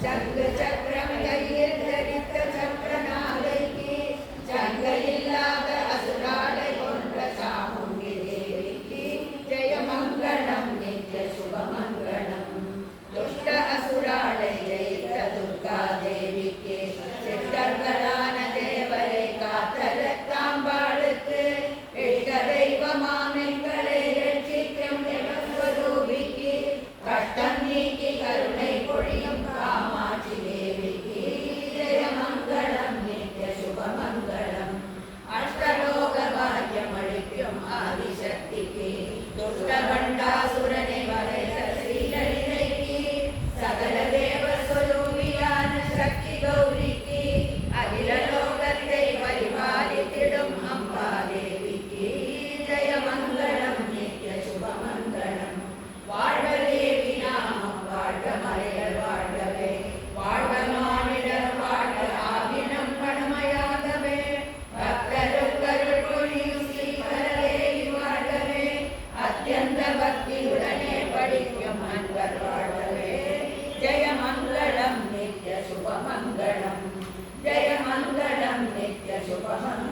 சங்கு சக்கரம் கையில் தரித்த சக்கர நாளைக்கு சங்கையில்லாத அசுராடை கொன்ற சாமுண்டி தேவிக்கு ஜெயமங்களம் நித்ய சுபமங்களம். துஷ்ட அசுராடை ஜெயித்த துர்கா தேவிக்கு சித்தர்களான தேவரை காத்த ரத்தாம்பாளுக்கு இஷ்ட தெய்வமாம் எங்களை ரட்சிக்கும் தேவஸ்வரூபிக்கு கஷ்டம் நீக்கி கருணை பொழியும் காமாட்சி தேவிக்கு ஜெயமங்களம் நித்ய சுபமங்களம். அஷ்டலோக பாக்கியம் அளிக்கும் ஆதிசக்திக்கு துஷ்ட பண்டாசுரனை வரைத்த ஸ்ரீலலிதைக்கு சகல தேவஸ்வரூபியான சக்தி கௌரிக்கு அகில லோகத்தை பரிபாலித்திடும் அம்பா தேவிக்கு ஜெயமங்களம் நித்ய சுபமங்களம். வாழ்க தேவி நாமம் வாழ்க மலையர் வாழ்கவே வாழ்க மானிடர் வாழ்க ஆவினம் பழமையாகவே பக்தருக்கருள் பொழியும் ஸ்ரீவரதேவி வாழ்கவே அத்தியந்த பக்தியுடனே படிக்கும் அன்பர் வாழ்கவே ஜெயமங்களம் நித்ய சுபமங்களம். ஜெயமங்களம் நித்ய சுபமங்களம்.